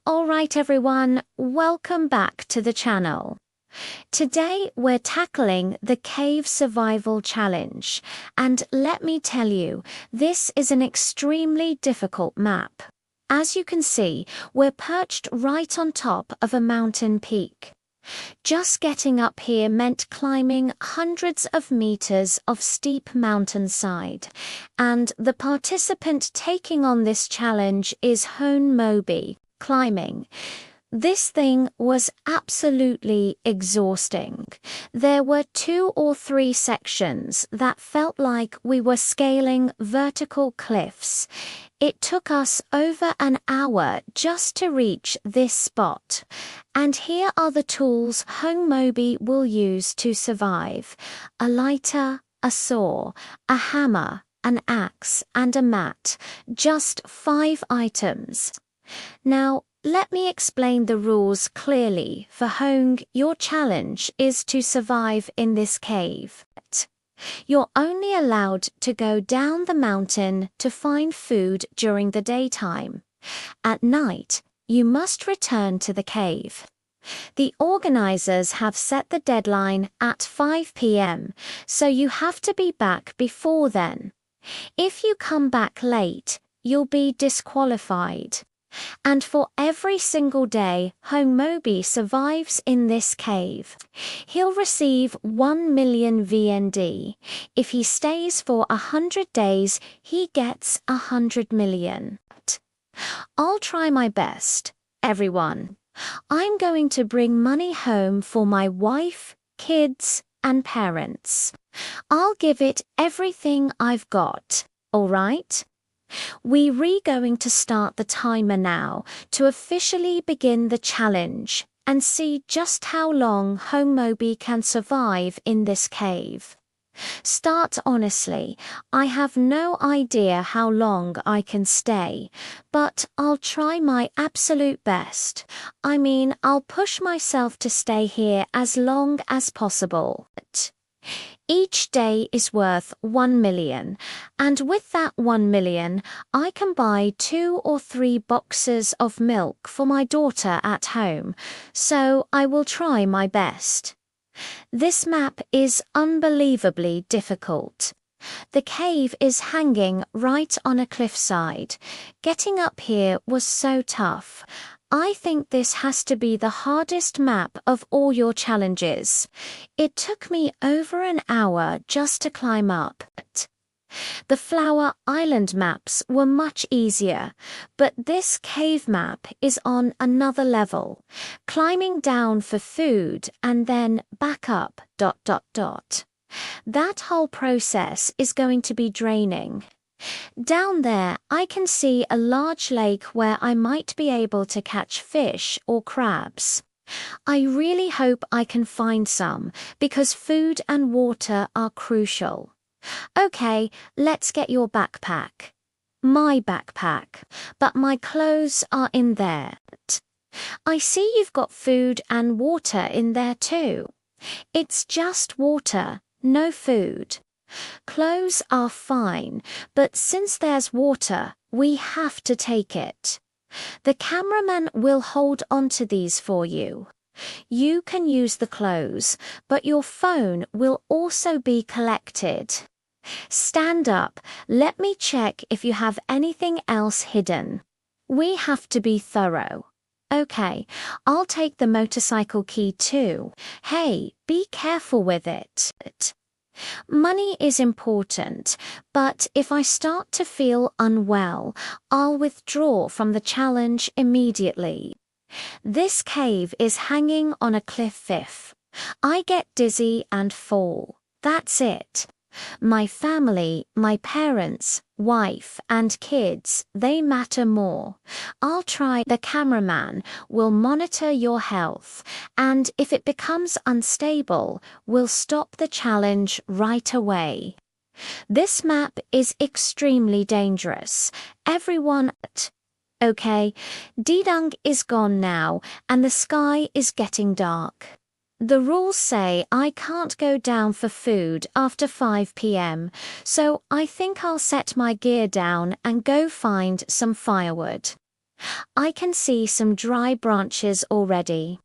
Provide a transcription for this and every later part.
Alright everyone, welcome back to the channel. Today we're tackling the Cave Survival Challenge, and let me tell you, this is an extremely difficult map. As you can see, we're perched right on top of a mountain peak. Just getting up here meant climbing hundreds of meters of steep mountainside, and the participant taking on this challenge is Hone Moby, climbing. This thing was absolutely exhausting. There were 2 or 3 sections that felt like we were scaling vertical cliffs. It took us over an hour just to reach this spot. And here are the tools Hone Moby will use to survive: a lighter, a saw, a hammer, an axe, and a mat. Just 5 items. Now, let me explain the rules clearly. For Hone, your challenge is to survive in this cave. You're only allowed to go down the mountain to find food during the daytime. At night, you must return to the cave. The organizers have set the deadline at 5 p.m., so you have to be back before then. If you come back late, you'll be disqualified. And for every single day Hone Moby survives in this cave, he'll receive 1 million VND. If he stays for 100 days, he gets 100 million. I'll try my best, everyone. I'm going to bring money home for my wife, kids, and parents. I'll give it everything I've got, all right? We're going to start the timer now to officially begin the challenge and see just how long Hone Moby can survive in this cave. Start honestly, I have no idea how long I can stay, but I'll try my absolute best. I'll push myself to stay here as long as possible. Each day is worth 1 million, and with that 1 million, I can buy 2 or 3 boxes of milk for my daughter at home, so I will try my best. This map is unbelievably difficult. The cave is hanging right on a cliffside. Getting up here was so tough. I think this has to be the hardest map of all your challenges. It took me over an hour just to climb up. The Flower Island maps were much easier, but this cave map is on another level. Climbing down for food and then back up ... That whole process is going to be draining. Down there, I can see a large lake where I might be able to catch fish or crabs. I really hope I can find some, because food and water are crucial. Okay, let's get your backpack. My backpack, but my clothes are in there. I see you've got food and water in there too. It's just water, no food. Clothes are fine, but since there's water, we have to take it. The cameraman will hold onto these for you. You can use the clothes, but your phone will also be collected. Stand up, let me check if you have anything else hidden. We have to be thorough. Okay, I'll take the motorcycle key too. Hey, be careful with it. Money is important, but if I start to feel unwell, I'll withdraw from the challenge immediately. This cave is hanging on a cliff. I get dizzy and fall. That's it. My family, my parents, wife, and kids, they matter more. I'll try. The cameraman will monitor your health, and if it becomes unstable, we'll stop the challenge right away. This map is extremely dangerous. Everyone... Okay, Dedung is gone now, and the sky is getting dark. The rules say I can't go down for food after 5 p.m, so I think I'll set my gear down and go find some firewood. I can see some dry branches already.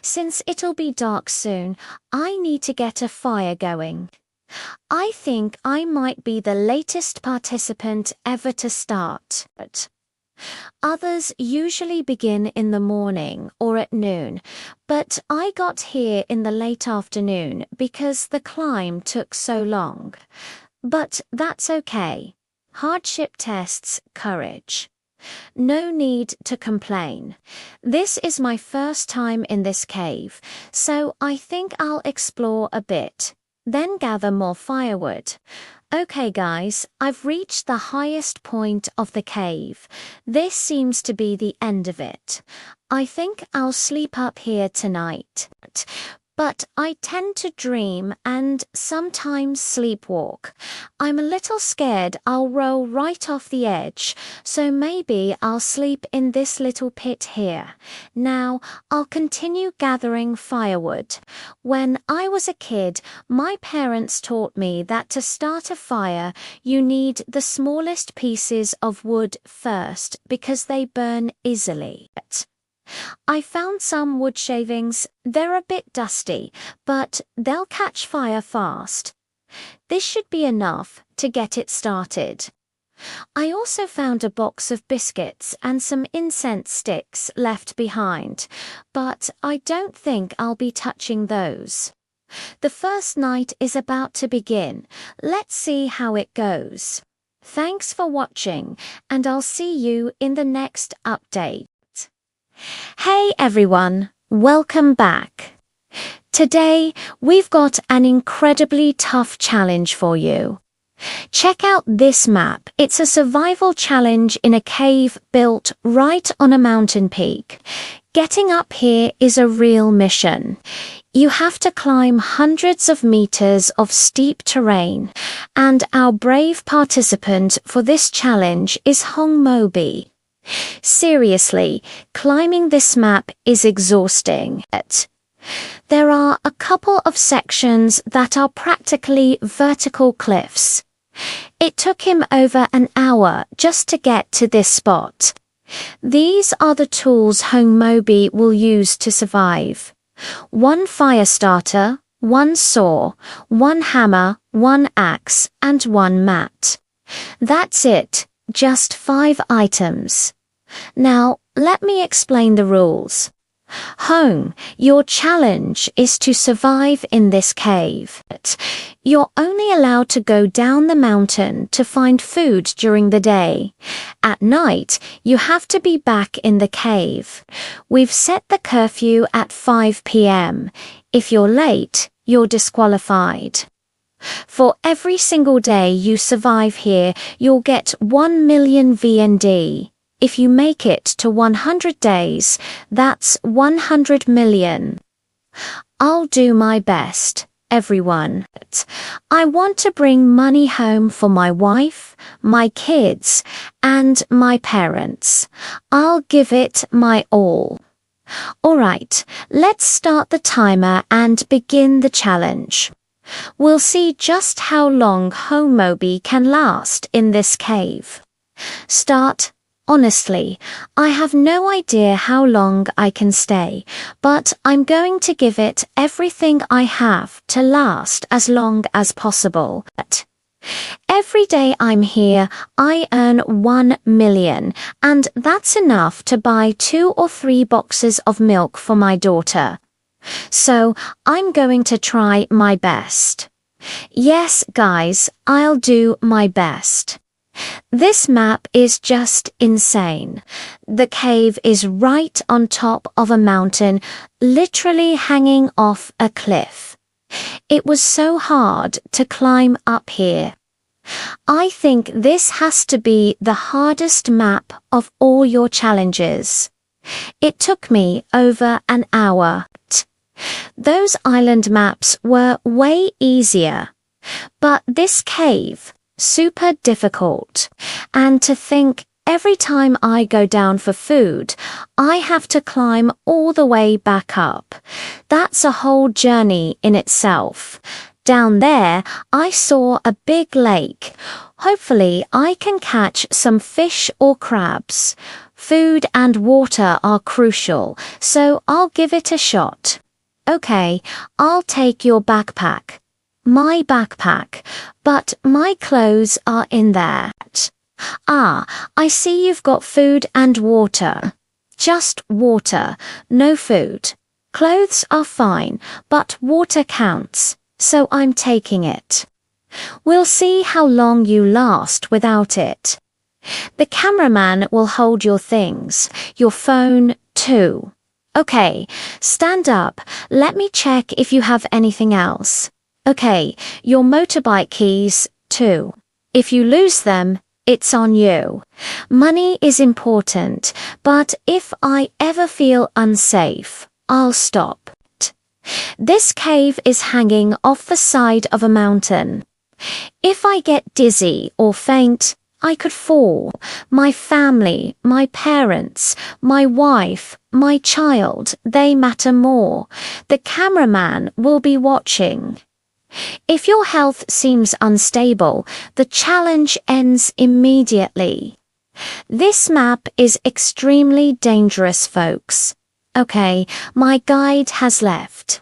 Since it'll be dark soon, I need to get a fire going. I think I might be the latest participant ever to start. Others usually begin in the morning or at noon, but I got here in the late afternoon because the climb took so long. But that's okay. Hardship tests courage. No need to complain. This is my first time in this cave, so I think I'll explore a bit, then gather more firewood. Okay guys, I've reached the highest point of the cave. This seems to be the end of it. I think I'll sleep up here tonight. But I tend to dream and sometimes sleepwalk. I'm a little scared I'll roll right off the edge, so maybe I'll sleep in this little pit here. Now, I'll continue gathering firewood. When I was a kid, my parents taught me that to start a fire, you need the smallest pieces of wood first because they burn easily. I found some wood shavings. They're a bit dusty, but they'll catch fire fast. This should be enough to get it started. I also found a box of biscuits and some incense sticks left behind, but I don't think I'll be touching those. The first night is about to begin. Let's see how it goes. Thanks for watching, and I'll see you in the next update. Hey everyone, welcome back. Today, we've got an incredibly tough challenge for you. Check out this map. It's a survival challenge in a cave built right on a mountain peak. Getting up here is a real mission. You have to climb hundreds of meters of steep terrain, and our brave participant for this challenge is Hong Mobi. Seriously, climbing this map is exhausting. There are a couple of sections that are practically vertical cliffs. It took him over an hour just to get to this spot. These are the tools Hong Mobi will use to survive. 1 fire starter, 1 saw, 1 hammer, 1 axe, and 1 mat. That's it. Just 5 items. Now, let me explain the rules. Hong, your challenge is to survive in this cave. You're only allowed to go down the mountain to find food during the day. At night, you have to be back in the cave. We've set the curfew at 5 p.m. If you're late, you're disqualified. For every single day you survive here, you'll get 1 million VND. If you make it to 100 days, that's 100 million. I'll do my best, everyone. I want to bring money home for my wife, my kids, and my parents. I'll give it my all. Alright, let's start the timer and begin the challenge. We'll see just how long Hong Mobi can last in this cave. Start. Honestly, I have no idea how long I can stay, but I'm going to give it everything I have to last as long as possible. Every day I'm here, I earn 1 million, and that's enough to buy 2 or 3 boxes of milk for my daughter. So, I'm going to try my best. Yes, guys, I'll do my best. This map is just insane. The cave is right on top of a mountain, literally hanging off a cliff. It was so hard to climb up here. I think this has to be the hardest map of all your challenges. It took me over an hour. Those island maps were way easier. But this cave, super difficult. And to think every time I go down for food, I have to climb all the way back up. That's a whole journey in itself. Down there, I saw a big lake. Hopefully, I can catch some fish or crabs. Food and water are crucial, so I'll give it a shot. Okay, I'll take your backpack. My backpack, but my clothes are in there. Ah, I see you've got food and water. Just water, no food. Clothes are fine, but water counts, so I'm taking it. We'll see how long you last without it. The cameraman will hold your things, your phone too. Okay, stand up. Let me check if you have anything else. Okay, your motorbike keys too. If you lose them, it's on you. Money is important, but if I ever feel unsafe, I'll stop. This cave is hanging off the side of a mountain. If I get dizzy or faint, I could fall. My family, my parents, my wife, my child, they matter more. The cameraman will be watching. If your health seems unstable, the challenge ends immediately. This map is extremely dangerous, folks. Okay, my guide has left.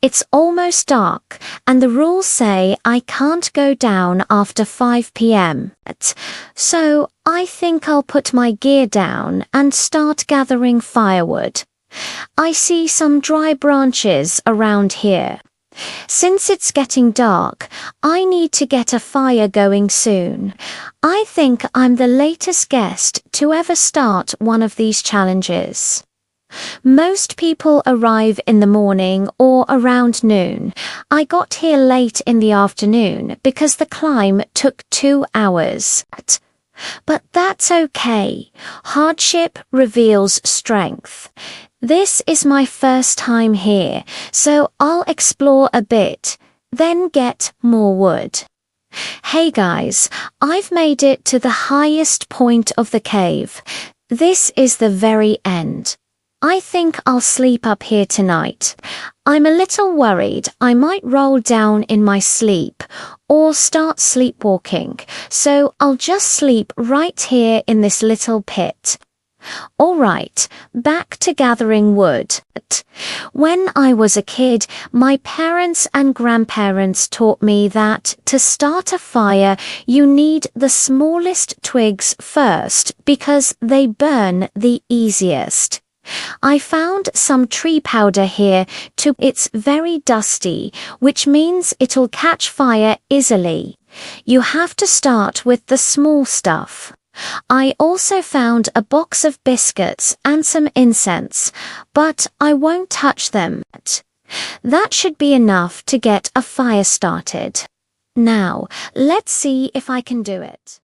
It's almost dark, and the rules say I can't go down after 5 p.m. So I think I'll put my gear down and start gathering firewood. I see some dry branches around here. Since it's getting dark, I need to get a fire going soon. I think I'm the latest guest to ever start one of these challenges. Most people arrive in the morning or around noon. I got here late in the afternoon because the climb took 2 hours. But that's okay. Hardship reveals strength. This is my first time here, so I'll explore a bit, then get more wood. Hey guys, I've made it to the highest point of the cave. This is the very end. I think I'll sleep up here tonight. I'm a little worried I might roll down in my sleep or start sleepwalking, so I'll just sleep right here in this little pit. All right, back to gathering wood. When I was a kid, my parents and grandparents taught me that to start a fire, you need the smallest twigs first because they burn the easiest. I found some tree powder here too. It's very dusty, which means it'll catch fire easily. You have to start with the small stuff. I also found a box of biscuits and some incense, but I won't touch them. That should be enough to get a fire started. Now, let's see if I can do it.